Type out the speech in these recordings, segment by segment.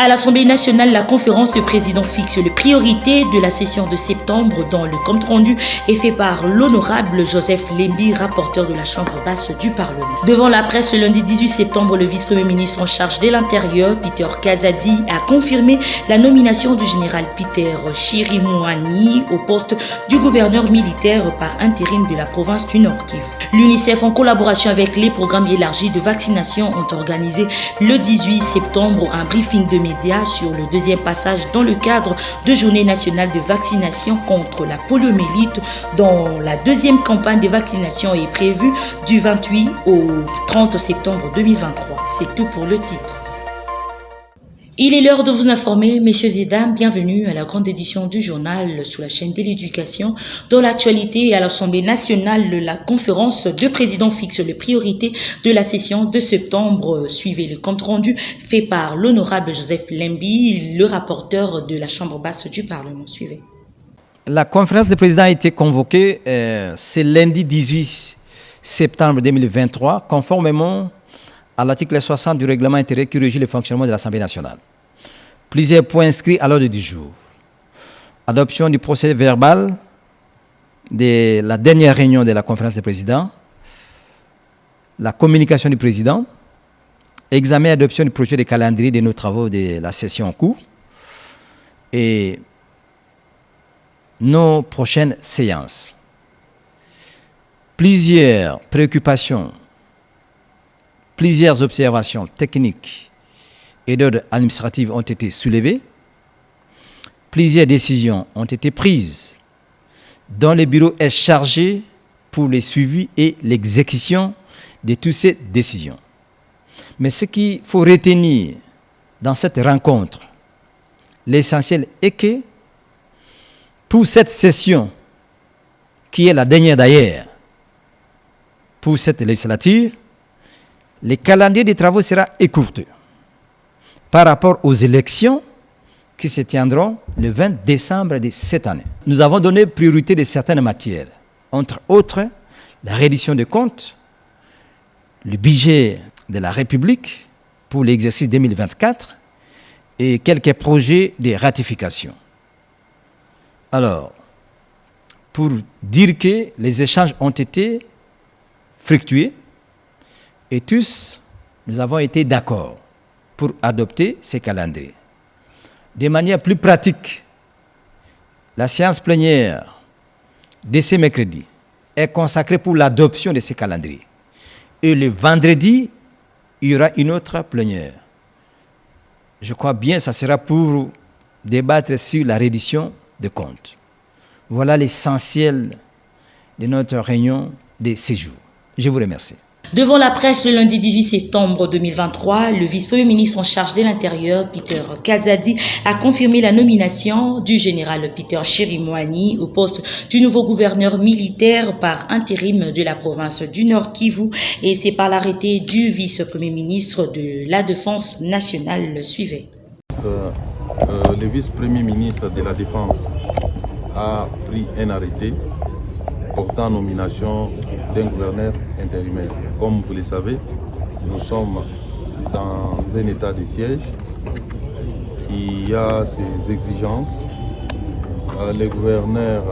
À l'Assemblée nationale, la conférence de présidents fixe les priorités de la session de septembre dont le compte rendu est fait par l'honorable Joseph Lembi, rapporteur de la Chambre basse du Parlement. Devant la presse, le lundi 18 septembre, le vice-premier ministre en charge de l'Intérieur, Peter Kazadi, a confirmé la nomination du général Peter Chirimwani au poste du gouverneur militaire par intérim de la province du Nord-Kivu. L'UNICEF, en collaboration avec les programmes élargis de vaccination, ont organisé le 18 septembre un briefing de médias sur le deuxième passage dans le cadre de Journée nationale de vaccination contre la poliomyélite, dont la deuxième campagne de vaccination est prévue du 28 au 30 septembre 2023. C'est tout pour le titre. Il est l'heure de vous informer, messieurs et dames, bienvenue à la grande édition du journal sous la chaîne de l'éducation. Dans l'actualité, à l'Assemblée nationale, la conférence de présidents fixe les priorités de la session de septembre. Suivez le compte rendu fait par l'honorable Joseph Lembi, le rapporteur de la Chambre basse du Parlement. Suivez. La conférence des présidents a été convoquée ce lundi 18 septembre 2023, conformément à l'article 60 du règlement intérieur qui régit le fonctionnement de l'Assemblée nationale. Plusieurs points inscrits à l'ordre du jour. Adoption du procès verbal de la dernière réunion de la conférence des présidents, la communication du président, examen et adoption du projet de calendrier de nos travaux de la session en cours et nos prochaines séances. Plusieurs préoccupations, plusieurs observations techniques et d'ordre administratif ont été soulevées. Plusieurs décisions ont été prises dont le bureau est chargé pour le suivi et l'exécution de toutes ces décisions. Mais ce qu'il faut retenir dans cette rencontre, l'essentiel est que pour cette session, qui est la dernière d'ailleurs, pour cette législature, le calendrier des travaux sera écourté par rapport aux élections qui se tiendront le 20 décembre de cette année. Nous avons donné priorité de certaines matières, entre autres la reddition des comptes, le budget de la République pour l'exercice 2024 et quelques projets de ratification. Alors, pour dire que les échanges ont été fructueux et tous, nous avons été d'accord pour adopter ces calendriers. De manière plus pratique, la séance plénière de ce mercredi est consacrée pour l'adoption de ces calendriers. Et le vendredi, il y aura une autre plénière. Je crois bien que ça sera pour débattre sur la reddition des comptes. Voilà l'essentiel de notre réunion de ce jour. Je vous remercie. Devant la presse, le lundi 18 septembre 2023, le vice-premier ministre en charge de l'Intérieur, Peter Kazadi, a confirmé la nomination du général Peter Chirimwani au poste du nouveau gouverneur militaire par intérim de la province du Nord-Kivu, et c'est par l'arrêté du vice-premier ministre de la Défense nationale. Suivez. Le vice-premier ministre de la Défense a pris un arrêté portant nomination d'un gouverneur intérimaire. Comme vous le savez, nous sommes dans un état de siège qui a ses exigences. Le gouverneur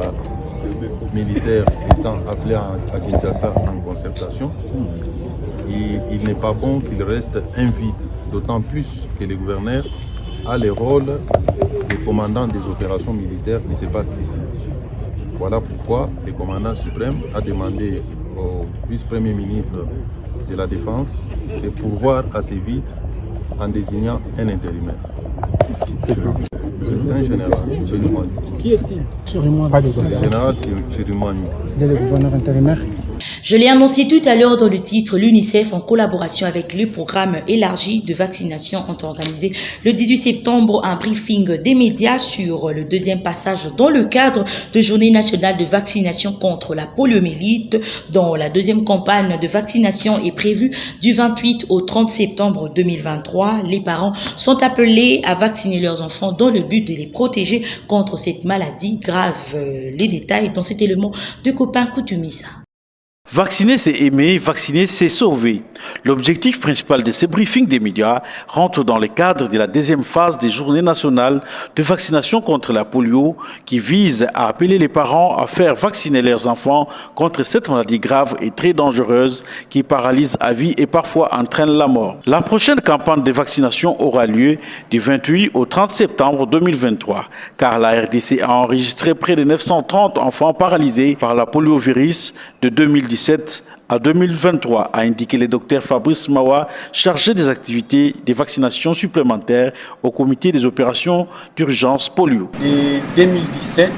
militaire étant appelé à Kinshasa en concertation, il n'est pas bon qu'il reste invide, d'autant plus que le gouverneur a le rôle de commandant des opérations militaires qui se passent ici. Voilà pourquoi le commandant suprême a demandé au vice-premier ministre de la Défense de pourvoir assez vite en désignant un intérimaire. C'est un général, Chirimwani. Qui est-il? Chirimwani. Le général Chirimwani. Il est le gouverneur intérimaire. Je l'ai annoncé tout à l'heure dans le titre, l'UNICEF, en collaboration avec le programme élargi de vaccination, ont organisé le 18 septembre un briefing des médias sur le deuxième passage dans le cadre de Journée nationale de vaccination contre la poliomyélite, dont la deuxième campagne de vaccination est prévue du 28 au 30 septembre 2023. Les parents sont appelés à vacciner leurs enfants dans le but de les protéger contre cette maladie grave. Les détails dans cet élément de Copain Koutoumissa. Vacciner, c'est aimer, vacciner, c'est sauver. L'objectif principal de ces briefings des médias rentre dans le cadre de la deuxième phase des journées nationales de vaccination contre la polio qui vise à appeler les parents à faire vacciner leurs enfants contre cette maladie grave et très dangereuse qui paralyse à vie et parfois entraîne la mort. La prochaine campagne de vaccination aura lieu du 28 au 30 septembre 2023 car la RDC a enregistré près de 930 enfants paralysés par la poliovirus de 2017 à 2023, a indiqué le docteur Fabrice Mawa, chargé des activités de vaccination supplémentaires au comité des opérations d'urgence polio. De 2017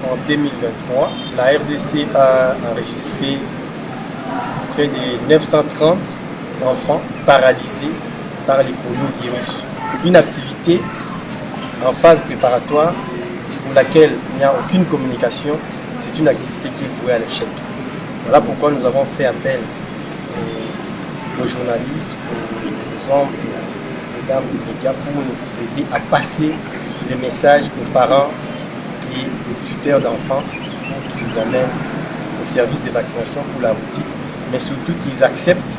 en 2023, la RDC a enregistré près de 930 enfants paralysés par les poliovirus. Une activité en phase préparatoire pour laquelle il n'y a aucune communication, c'est une activité qui est vouée à l'échec. Voilà pourquoi nous avons fait appel aux journalistes, aux hommes, aux dames des médias pour nous aider à passer le message aux parents et aux tuteurs d'enfants pour qu'ils nous amènent au service de vaccination pour la routine, mais surtout qu'ils acceptent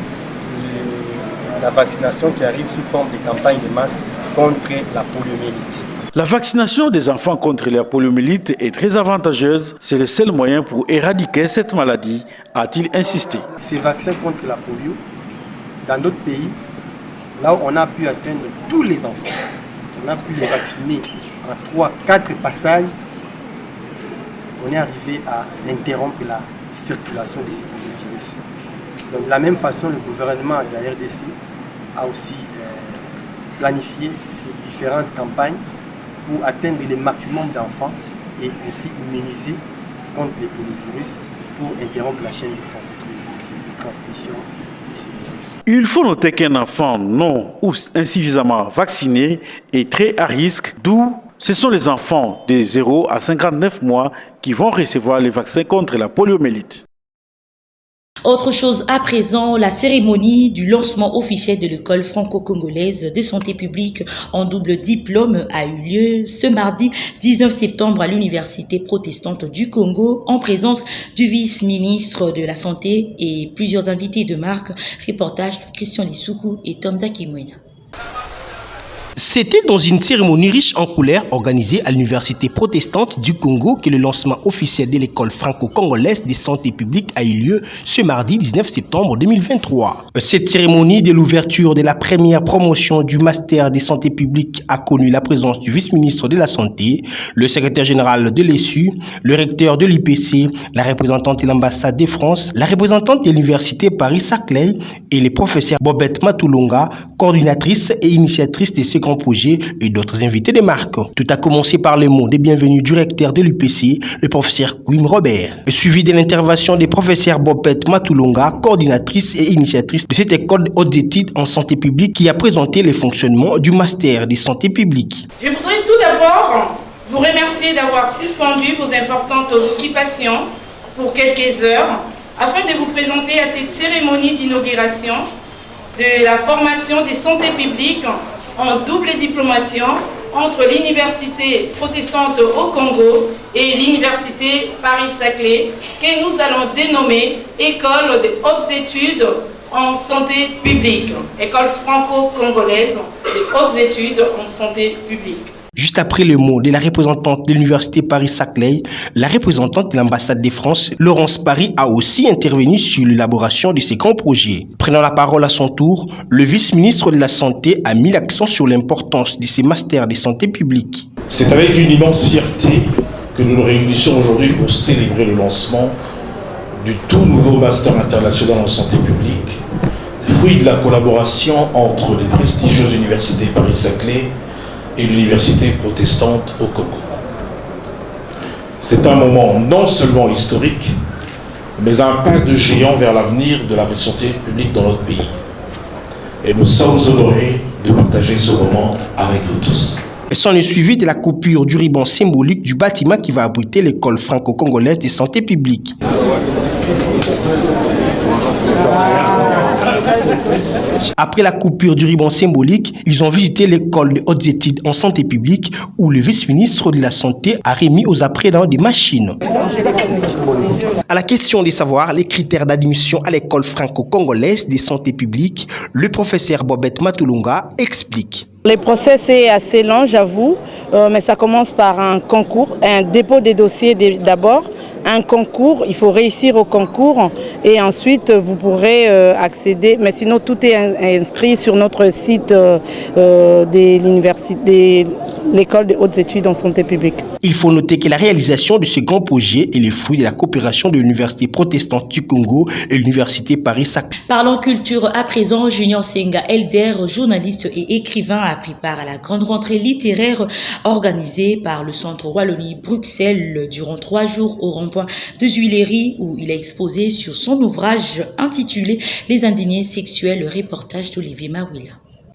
la vaccination qui arrive sous forme de campagne de masse contre la poliomyélite. La vaccination des enfants contre la poliomyélite est très avantageuse. C'est le seul moyen pour éradiquer cette maladie, a-t-il insisté. Ces vaccins contre la polio, dans d'autres pays, là où on a pu atteindre tous les enfants, on a pu les vacciner en 3-4 passages, on est arrivé à interrompre la circulation de ces virus. Donc de la même façon, le gouvernement de la RDC a aussi planifié ces différentes campagnes pour atteindre le maximum d'enfants et ainsi immuniser contre les poliovirus pour interrompre la chaîne de transmission de ces virus. Il faut noter qu'un enfant non ou insuffisamment vacciné est très à risque, d'où ce sont les enfants de 0 à 59 mois qui vont recevoir les vaccins contre la poliomyélite. Autre chose à présent, la cérémonie du lancement officiel de l'école franco-congolaise de santé publique en double diplôme a eu lieu ce mardi 19 septembre à l'université protestante du Congo en présence du vice-ministre de la Santé et plusieurs invités de marque. Reportage de Christian Lissoukou et Tom Zakimwena. C'était dans une cérémonie riche en couleurs organisée à l'université protestante du Congo que le lancement officiel de l'école franco-congolaise de santé publique a eu lieu ce mardi 19 septembre 2023. Cette cérémonie de l'ouverture de la première promotion du master de santé publique a connu la présence du vice-ministre de la Santé, le secrétaire général de l'ESU, le recteur de l'IPC, la représentante de l'ambassade de France, la représentante de l'université Paris-Saclay et les professeurs Bobette Matulonga, coordinatrice et initiatrice de ce grand projet et d'autres invités de marque. Tout a commencé par les mots de bienvenue du recteur de l'UPC, le professeur Guim Robert, suivi de l'intervention des professeurs Bobette Matulonga, coordinatrice et initiatrice de cette école de hautes études en santé publique qui a présenté le fonctionnement du master de santé publique. Je voudrais tout d'abord vous remercier d'avoir suspendu vos importantes occupations pour quelques heures afin de vous présenter à cette cérémonie d'inauguration de la formation des santé publique en double diplomation entre l'université protestante au Congo et l'université Paris-Saclay que nous allons dénommer École de hautes études en santé publique, École franco-congolaise de hautes études en santé publique. Juste après le mot de la représentante de l'université Paris-Saclay, la représentante de l'ambassade de France, Laurence Paris, a aussi intervenu sur l'élaboration de ces grands projets. Prenant la parole à son tour, le vice-ministre de la Santé a mis l'accent sur l'importance de ces masters de santé publique. C'est avec une immense fierté que nous nous réunissons aujourd'hui pour célébrer le lancement du tout nouveau master international en santé publique, fruit de la collaboration entre les prestigieuses universités Paris-Saclay et l'université protestante au Congo. C'est un moment non seulement historique, mais un pas de géant vers l'avenir de la santé publique dans notre pays. Et nous sommes honorés de partager ce moment avec vous tous. S'en est suivi de la coupure du ruban symbolique du bâtiment qui va abriter l'école franco-congolaise de santé publique. Après la coupure du ruban symbolique, ils ont visité l'école de hautes études en santé publique où le vice-ministre de la Santé a remis aux apprenants des machines. À la question de savoir les critères d'admission à l'école franco-congolaise de santé publique, le professeur Bobette Matulunga explique. Le process est assez long, j'avoue, mais ça commence par un concours, un dépôt des dossiers d'abord, un concours, il faut réussir au concours et ensuite vous pourrez accéder, mais sinon tout est inscrit sur notre site de l'université, l'école des hautes études en santé publique. Il faut noter que la réalisation de ce grand projet est le fruit de la coopération de l'Université protestante du Congo et l'Université Paris-Saclay. Parlons culture à présent. Junior Senga Elder, journaliste et écrivain, a pris part à la grande rentrée littéraire organisée par le Centre Wallonie-Bruxelles durant 3 jours au rond-point de Tuileries où il a exposé sur son ouvrage intitulé Les indignés sexuels, le reportage d'Olivier Mawila.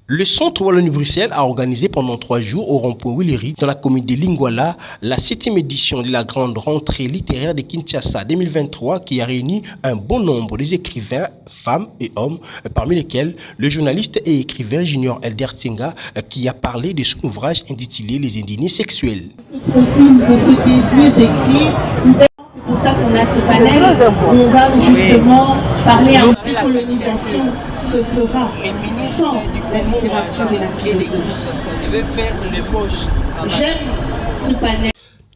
Le Centre Wallonie-Bruxelles a organisé pendant 3 jours au rond-point Tuileries dans la commune de Lingwala la 7e édition de la grande rentrée littéraire de Kinshasa 2023 qui a réuni un bon nombre d'écrivains, femmes et hommes, parmi lesquels le journaliste et écrivain Junior Elder Senga qui a parlé de son ouvrage intitulé Les indignés sexuels. Ce profil de ce désir d'écrire, c'est pour ça qu'on a ce panel où on va justement parler en décolonisation se fera sans la littérature et la philosophie. J'aime ce panel.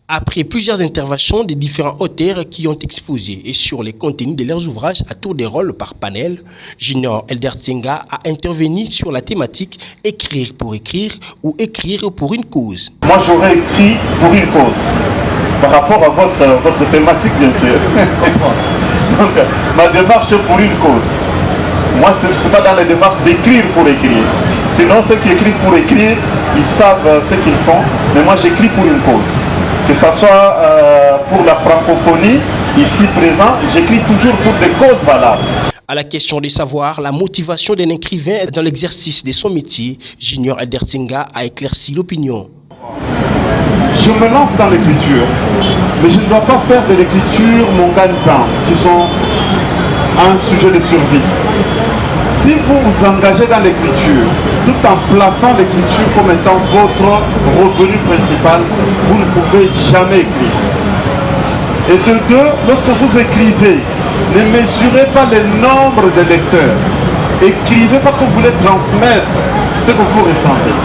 Après plusieurs interventions des différents auteurs qui ont exposé et sur les contenus de leurs ouvrages à tour de rôle par panel, Junior Elder Senga a intervenu sur la thématique « Écrire pour écrire » ou « Écrire pour une cause ». Moi j'aurais écrit pour une cause, par rapport à votre thématique bien sûr. Donc ma démarche est pour une cause. Moi je ne suis pas dans la démarche d'écrire pour écrire. Sinon ceux qui écrivent pour écrire, ils savent ce qu'ils font, mais moi j'écris pour une cause. Que ce soit pour la francophonie, ici présent, j'écris toujours pour des causes valables. À la question de savoir la motivation d'un écrivain dans l'exercice de son métier, Junior Elder Senga a éclairci l'opinion. Je me lance dans l'écriture, mais je ne dois pas faire de l'écriture mon gagne-pain, qui sont un sujet de survie. Si vous vous engagez dans l'écriture, tout en plaçant l'écriture comme étant votre revenu principal, vous ne pouvez jamais écrire. Et de deux, lorsque vous écrivez, ne mesurez pas le nombre de lecteurs. Écrivez parce que vous voulez transmettre ce que vous ressentez.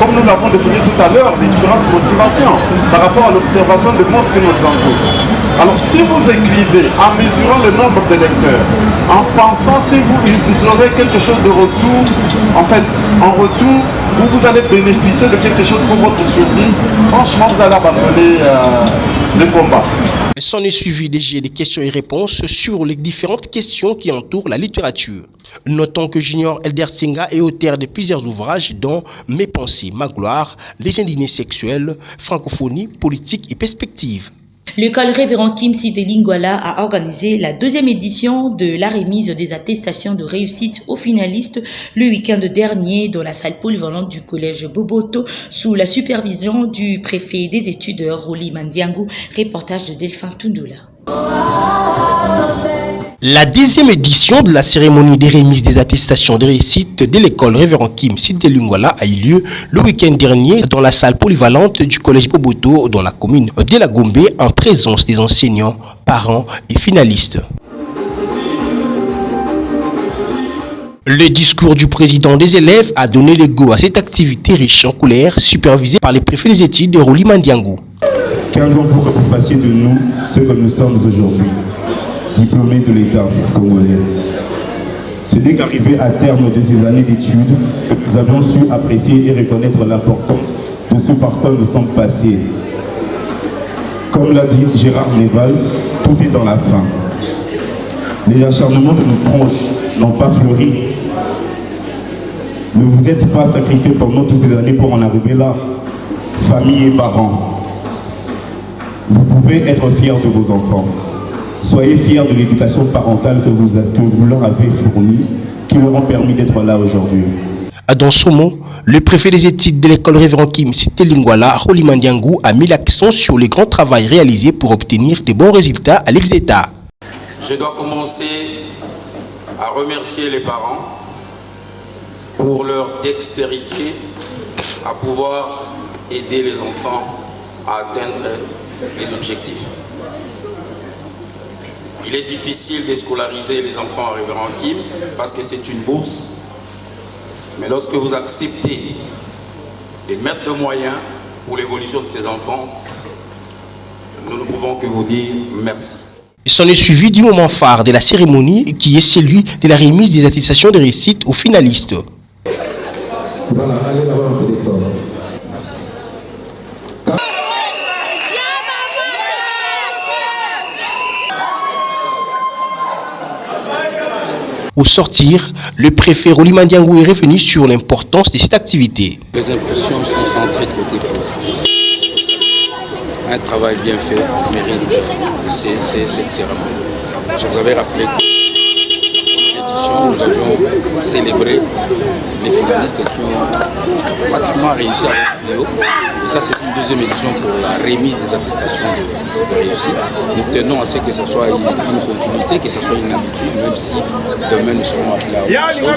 Comme nous l'avons défini tout à l'heure, les différentes motivations par rapport à l'observation du monde qui nous entoure. Alors si vous écrivez en mesurant le nombre de lecteurs, en pensant si vous aurez quelque chose de retour, en fait, en retour, vous allez bénéficier de quelque chose pour votre survie, franchement vous allez abandonner le combat. S'en est suivi des questions et réponses sur les différentes questions qui entourent la littérature. Notons que Junior Elder Senga est auteur de plusieurs ouvrages dont Mes pensées, ma gloire, Les indignés sexuels, Francophonie, politique et perspective. L'école Révérend Kimsi de Lingwala a organisé la 2e édition de la remise des attestations de réussite aux finalistes le week-end dernier dans la salle polyvalente du collège Boboto sous la supervision du préfet des études Roli Mandiangou. Reportage de Delphin Tundula. La 10e édition de la cérémonie des remises des attestations de réussite de l'école Révérend Kimsi de Lingwala a eu lieu le week-end dernier dans la salle polyvalente du collège Boboto dans la commune de la Gombe en présence des enseignants, parents et finalistes. Le discours du président des élèves a donné le go à cette activité riche en couleurs supervisée par les préfets des études de Roli Mandiangou. 15 ans pour que vous fassiez de nous ce que nous sommes aujourd'hui. Diplômé de l'État congolais. Ce n'est qu'arrivé à terme de ces années d'études que nous avons su apprécier et reconnaître l'importance de ce par quoi nous sommes passés. Comme l'a dit Gérard Neval, tout est dans la fin. Les acharnements de nos tronches n'ont pas fleuri. Ne vous êtes pas sacrifiés pendant toutes ces années pour en arriver là, famille et parents. Vous pouvez être fiers de vos enfants. Soyez fiers de l'éducation parentale que vous leur avez fournie, qui leur ont permis d'être là aujourd'hui. Dans ce mot, le préfet des études de l'école Révérend Kimsi de Lingwala, Roli Mandiangou, a mis l'accent sur les grands travaux réalisés pour obtenir de bons résultats à l'exéta. Je dois commencer à remercier les parents pour leur dextérité à pouvoir aider les enfants à atteindre les objectifs. Il est difficile de scolariser les enfants arrivant en Kim parce que c'est une bourse. Mais lorsque vous acceptez de mettre de moyens pour l'évolution de ces enfants, nous ne pouvons que vous dire merci. S'en est suivi du moment phare de la cérémonie qui est celui de la remise des attestations de réussite aux finalistes. Voilà, allez là-bas un peu de temps. Au sortir, le préfet Rolima Diangou est revenu sur l'importance de cette activité. Les impressions sont centrées de côté positif. Un travail bien fait mérite cette cérémonie. Je vous avais rappelé que l'édition, nous avions célébré les finalistes qui ont pratiquement réussi à aller haut. Et ça, c'est une deuxième édition pour la remise des attestations de réussite. Nous tenons à ce que ce soit une continuité, que ce soit une habitude, même si demain nous serons appelés à autre chose. Nous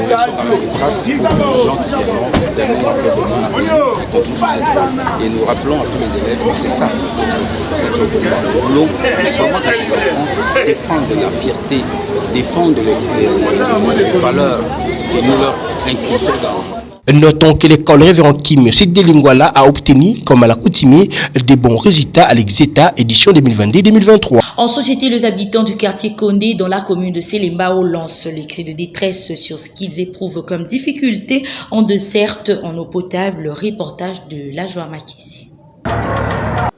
laissons quand même des traces pour que les gens qui viendront demain après demain continuent sur cette voie. Et nous rappelons à tous les élèves que c'est ça notre combat. Nous voulons vraiment que ces enfants défendent la fierté, défendent les valeurs que nous leur inculquons dans. Notons que l'école Révérend Kim Sidé Lingwala a obtenu, comme à l'accoutumée, des bons résultats à l'Exeta édition 2022-2023. En société, les habitants du quartier Kondé dans la commune de Selembao lancent les cris de détresse sur ce qu'ils éprouvent comme difficulté en desserte en eau potable. Reportage de la Joie Makissi.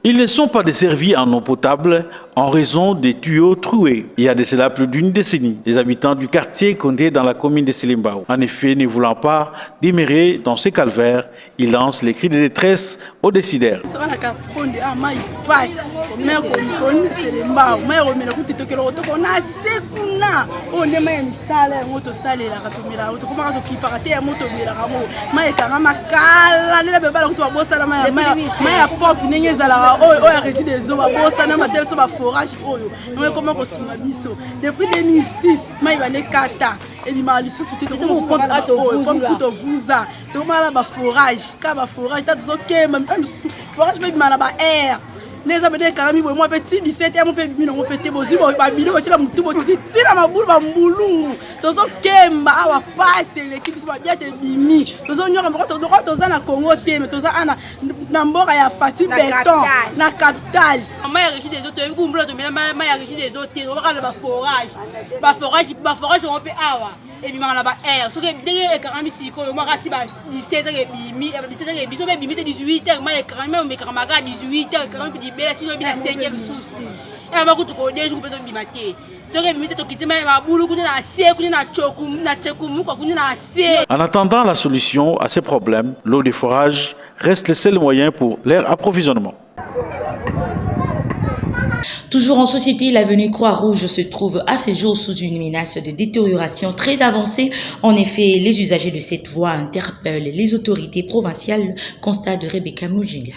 Ils ne sont pas desservis en eau potable en raison des tuyaux troués. Il y a de cela plus d'une décennie, les habitants du quartier Kondé dans la commune de Selembao. En effet, ne voulant pas démérer dans ce calvaire, ils lancent les cris de détresse aux décideurs. Depuis 2006, mai bane kata et bima lisusu te ko ko vuza to mala ba forage ka ba forage ta zo ke même forage be bima na ba air neza bede karami bo mo petit 17 mo pe bima no pete bozi bo ba bino ba chila mutu bo tira mabulu ba mbulungu to zo kemba awa passe l'équipe so ba bien te bimi to zo nyoka mo to za na Congo te mais to za ana na mboka ya Fati Beton na capitale. Mais régie des autres, il y a mais régie des autres, on va faire forage on peut avoir et puis on va air. Ce que derrière quand même si on va rati 17 h 18 h mais quand même mais quand même 18 h quand même dit bela tino bila 5 h sous. Et va kutu ko deju ko bezo bimate. Ce que bimite to kitima ba bulu kuna na sie kuna na choku na chekumu ko kuna na sie. En attendant la solution à ces problèmes, l'eau de forage reste le seul moyen pour leur approvisionnement. Toujours en société, l'avenue Croix-Rouge se trouve à ce jour sous une menace de détérioration très avancée. En effet, les usagers de cette voie interpellent les autorités provinciales, constat de Rebecca Mujinga.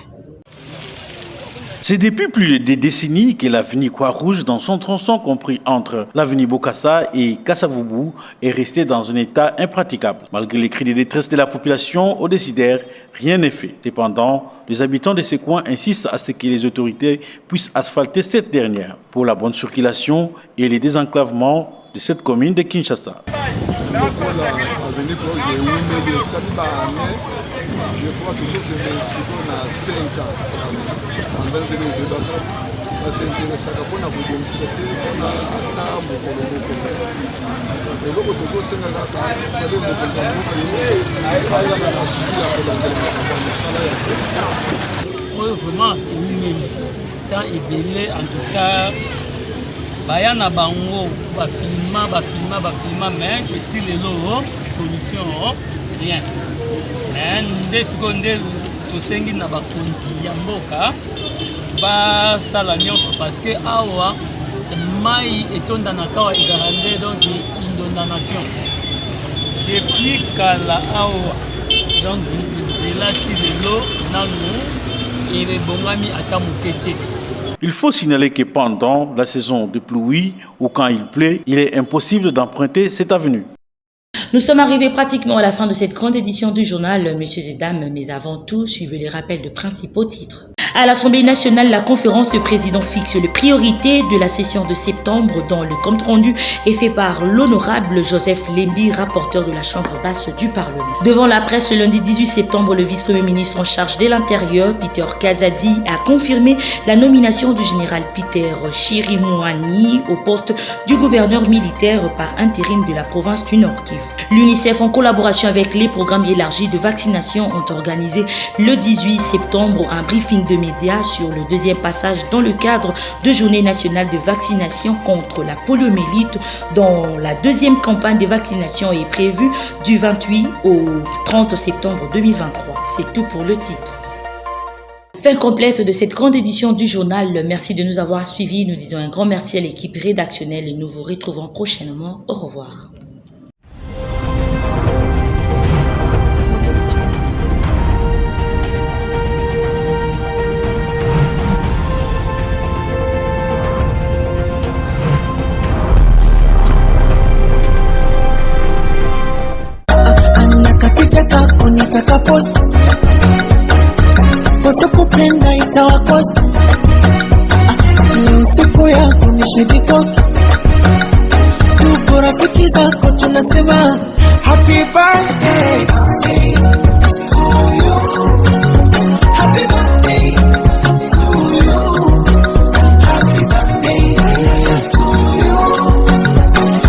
C'est depuis plus de décennies que l'avenue Croix-Rouge, dans son tronçon compris entre l'avenue Bokassa et Kassavubu, est restée dans un état impraticable. Malgré les cris de détresse de la population aux décideurs, rien n'est fait. Cependant, les habitants de ces coins insistent à ce que les autorités puissent asphalter cette dernière pour la bonne circulation et le désenclavement de cette commune de Kinshasa. Je crois toujours que c'est qu'on a 5 ans en 22 de Dakar. C'est intéressant qu'on a beaucoup de choses. On a un peu de choses. Et donc, tout ça, c'est un peu de choses. Vraiment, temps est belé, en tout cas. Bayana bango, bafilma, mais que les solution, rien. Nde seconde tosengi na bakonzi ya mboka basala nyonso parce que awa mai etondanaka awa egarande donc inondation depuis kala awa donc nzela ti lelo nanu ebongami ata moke te. Il faut signaler que pendant la saison de pluie ou quand il pleut, il est impossible d'emprunter cette avenue. Nous sommes arrivés pratiquement à la fin de cette grande édition du journal, messieurs et dames, mais avant tout, suivez les rappels de principaux titres. À l'Assemblée nationale, la conférence de président fixe les priorités de la session de septembre dont le compte rendu est fait par l'honorable Joseph Lembi, rapporteur de la Chambre basse du Parlement. Devant la presse, le lundi 18 septembre, le vice-premier ministre en charge de l'Intérieur, Peter Kazadi, a confirmé la nomination du général Peter Chirimouani au poste du gouverneur militaire par intérim de la province du Nord-Kivu. L'UNICEF, en collaboration avec les programmes élargis de vaccination, ont organisé le 18 septembre un briefing de médias sur le deuxième passage dans le cadre de Journée nationale de vaccination contre la poliomyélite, dont la deuxième campagne de vaccination est prévue du 28 au 30 septembre 2023. C'est tout pour le titre. Fin complète de cette grande édition du journal. Merci de nous avoir suivis. Nous disons un grand merci à l'équipe rédactionnelle et nous vous retrouvons prochainement. Au revoir. Cheka kunitaka post wasokupenda itawakosta leo siku yako nishajikoki tuko rafiki zako tunasema happy birthday to you, happy birthday to you, happy birthday to you,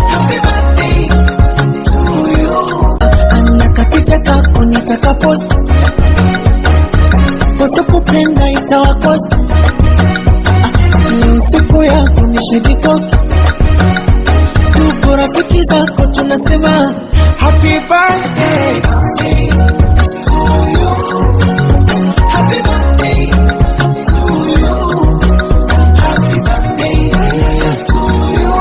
happy birthday to you. Cheka kunitaka post wasokupenda itawakosta leo siku yako nishajikoki tuko rafiki zako tunasema happy birthday to you, happy birthday to you, happy birthday to you,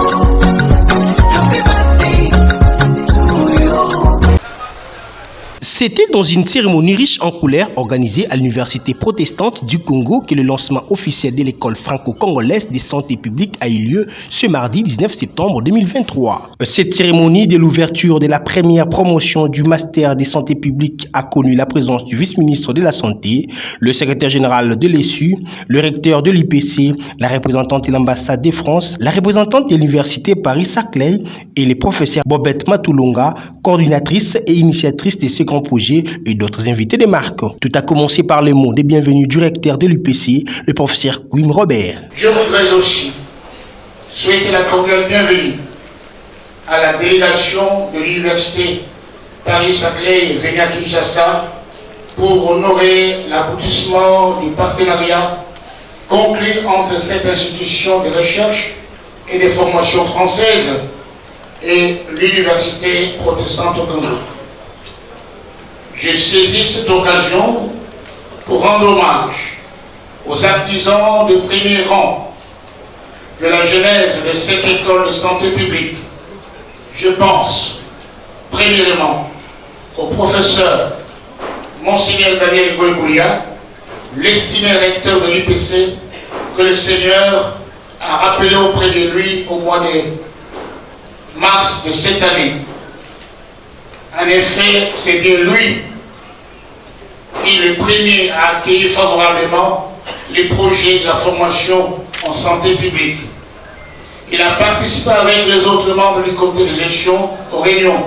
happy birthday to you. C'était dans une cérémonie riche en couleurs organisée à l'Université protestante du Congo que le lancement officiel de l'école franco-congolaise de santé publique a eu lieu ce mardi 19 septembre 2023. Cette cérémonie de l'ouverture de la première promotion du master de santé publique a connu la présence du vice-ministre de la Santé, le secrétaire général de l'ESU, le recteur de l'IPC, la représentante de l'ambassade de France, la représentante de l'Université Paris-Saclay et les professeurs Bobette Matulonga, coordinatrice et initiatrice de ce grand projet et d'autres invités de marque. Tout a commencé par les mots de bienvenue du recteur de l'UPC, le professeur Wim Robert. Je voudrais aussi souhaiter la cordiale bienvenue à la délégation de l'Université Paris-Saclay venue à Kinshasa pour honorer l'aboutissement du partenariat conclu entre cette institution de recherche et de formation française et l'Université protestante au Congo. Je saisis cette occasion pour rendre hommage aux artisans de premier rang de la genèse de cette école de santé publique. Je pense, premièrement, au professeur Monseigneur Daniel Goïboulia, l'estimé recteur de l'IPC, que le Seigneur a rappelé auprès de lui au mois de mars de cette année. En effet, c'est bien lui qui est le premier à accueillir favorablement les projets de la formation en santé publique. Il a participé avec les autres membres du comité de gestion aux réunions,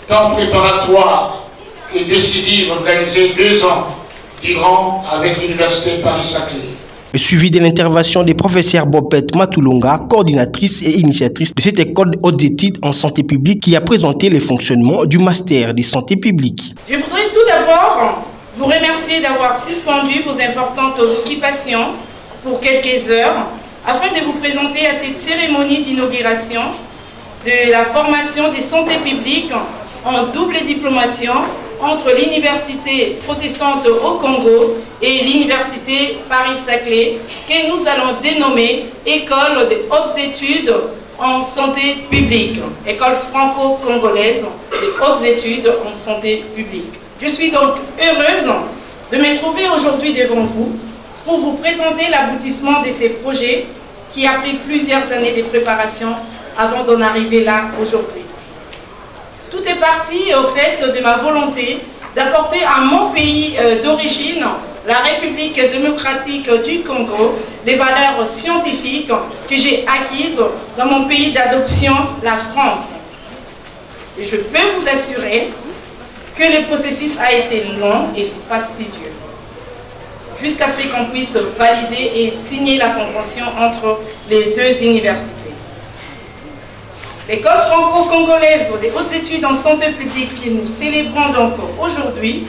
tant préparatoires que décisives, organisées 2 ans durant avec l'Université Paris-Saclay. Suivi de l'intervention des professeurs Bobette Matulonga, coordinatrice et initiatrice de cette école de hautes études en santé publique qui a présenté le fonctionnement du master de santé publique. Je voudrais tout d'abord vous remercier d'avoir suspendu vos importantes occupations pour quelques heures afin de vous présenter à cette cérémonie d'inauguration de la formation des santé publiques en double diplomation entre l'Université protestante au Congo et l'Université Paris-Saclay, que nous allons dénommer École de hautes études en santé publique, École franco-congolaise de hautes études en santé publique. Je suis donc heureuse de me trouver aujourd'hui devant vous pour vous présenter l'aboutissement de ces projets qui a pris plusieurs années de préparation avant d'en arriver là aujourd'hui. Tout est parti au fait de ma volonté d'apporter à mon pays d'origine, la République démocratique du Congo, les valeurs scientifiques que j'ai acquises dans mon pays d'adoption, la France. Et je peux vous assurer que le processus a été long et fastidieux, jusqu'à ce qu'on puisse valider et signer la convention entre les deux universités. L'école franco-congolaise des hautes études en santé publique que nous célébrons donc aujourd'hui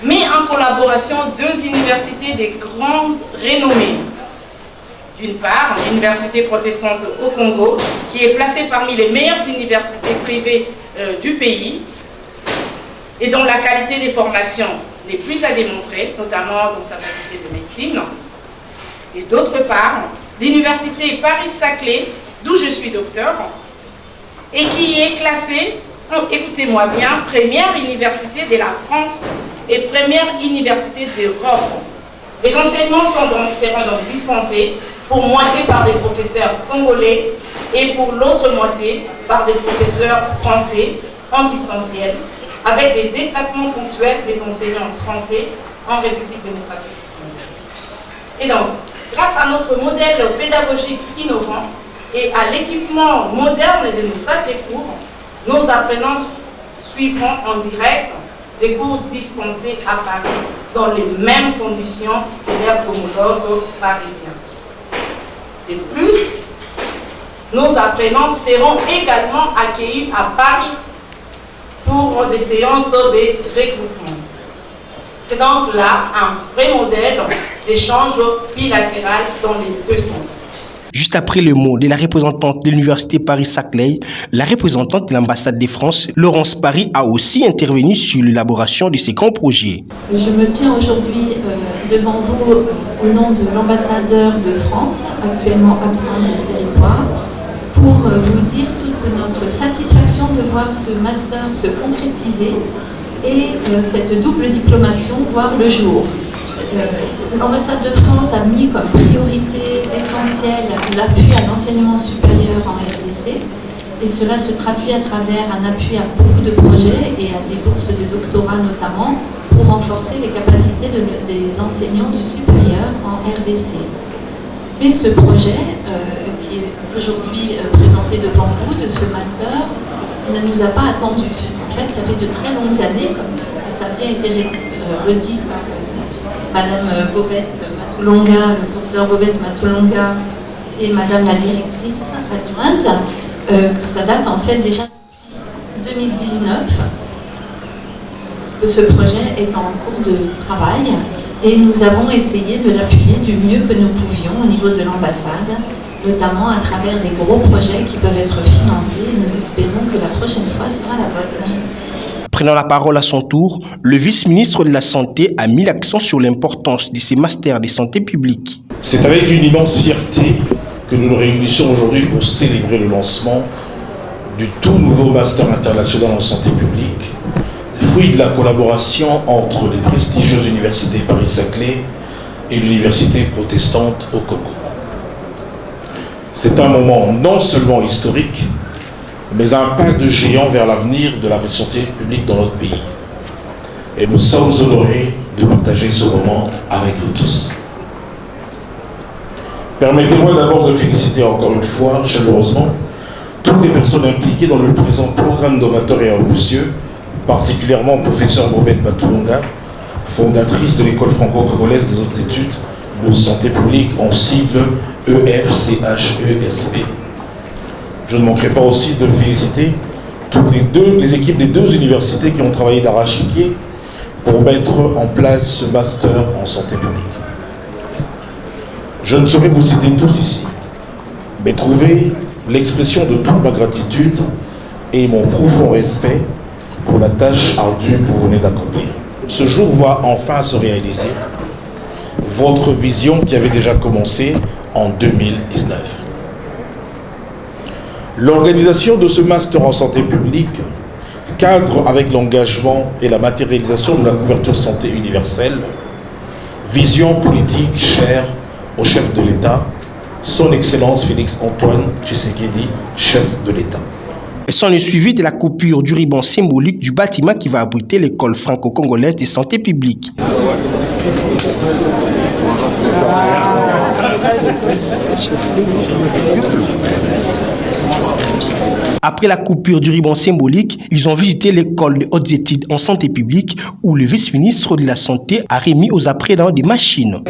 met en collaboration deux universités de grande renommée. D'une part, l'université protestante au Congo, qui est placée parmi les meilleures universités privées du pays et dont la qualité des formations n'est plus à démontrer, notamment dans sa faculté de médecine. Et d'autre part, l'université Paris-Saclay, d'où je suis docteur, et qui est classée, écoutez-moi bien, première université de la France et première université d'Europe. Les enseignements seront donc dispensés pour moitié par des professeurs congolais et pour l'autre moitié par des professeurs français en distanciel, avec des déplacements ponctuels des enseignants français en République démocratique du Congo. Et donc, grâce à notre modèle pédagogique innovant et à l'équipement moderne de nos salles de cours, nos apprenants suivront en direct des cours dispensés à Paris dans les mêmes conditions que leurs homologues parisiens. De plus, nos apprenants seront également accueillis à Paris pour des séances de regroupement. C'est donc là un vrai modèle d'échange bilatéral dans les deux sens. Juste après le mot de la représentante de l'université Paris-Saclay, la représentante de l'ambassade de France, Laurence Paris, a aussi intervenu sur l'élaboration de ces grands projets. Je me tiens aujourd'hui devant vous au nom de l'ambassadeur de France, actuellement absent du territoire, pour vous dire toute notre satisfaction de voir ce master se concrétiser et cette double diplomation voir le jour. L'ambassade de France a mis comme priorité essentielle l'appui à l'enseignement supérieur en RDC et cela se traduit à travers un appui à beaucoup de projets et à des bourses de doctorat notamment pour renforcer les capacités des enseignants du supérieur en RDC. Et ce projet qui est aujourd'hui présenté devant vous de ce master ne nous a pas attendu. En fait, ça fait de très longues années, comme ça a bien été redit par Madame Bobette Matulonga, le professeur Bobette Matulonga et Madame la directrice adjointe, que ça date en fait déjà 2019, que ce projet est en cours de travail et nous avons essayé de l'appuyer du mieux que nous pouvions au niveau de l'ambassade, notamment à travers des gros projets qui peuvent être financés et nous espérons que la prochaine fois sera la bonne. Prenant la parole à son tour, le vice-ministre de la Santé a mis l'accent sur l'importance de ces masters de santé publique. C'est avec une immense fierté que nous nous réunissons aujourd'hui pour célébrer le lancement du tout nouveau master international en santé publique, fruit de la collaboration entre les prestigieuses universités Paris-Saclay et l'université protestante au Congo. C'est un moment non seulement historique, mais un pas de géant vers l'avenir de la santé publique dans notre pays. Et nous sommes honorés de partager ce moment avec vous tous. Permettez-moi d'abord de féliciter encore une fois, chaleureusement, toutes les personnes impliquées dans le présent programme novateur et ambitieux, particulièrement professeur Bobette Matulonga, fondatrice de l'école franco-congolaise des hautes études de santé publique en sigle EFCHESP. Je ne manquerai pas aussi de féliciter toutes les équipes des deux universités qui ont travaillé d'arrache-pied pour mettre en place ce master en santé publique. Je ne saurais vous citer tous ici, mais trouver l'expression de toute ma gratitude et mon profond respect pour la tâche ardue que vous venez d'accomplir. Ce jour voit enfin se réaliser votre vision qui avait déjà commencé en 2019. L'organisation de ce master en santé publique cadre avec l'engagement et la matérialisation de la couverture santé universelle vision politique chère au chef de l'État, son Excellence Félix Antoine Tshisekedi, chef de l'État. S'en est suivi de la coupure du ruban symbolique du bâtiment qui va abriter l'école franco-congolaise de santé publique. Après la coupure du ruban symbolique, ils ont visité l'école de hautes études en santé publique où le vice-ministre de la Santé a remis aux apprenants des machines.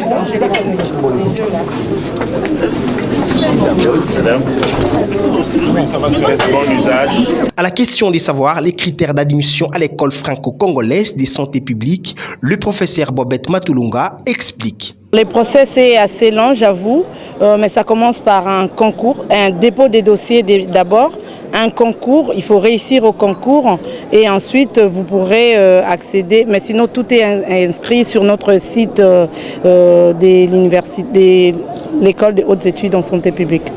À la question de savoir les critères d'admission à l'école franco-congolaise de santé publique, le professeur Bobette Matulunga explique. Le process est assez long, j'avoue, mais ça commence par un concours, un dépôt des dossiers d'abord, un concours, il faut réussir au concours et ensuite vous pourrez accéder, mais sinon tout est inscrit sur notre site de l'université, l'école de hautes études en santé publique.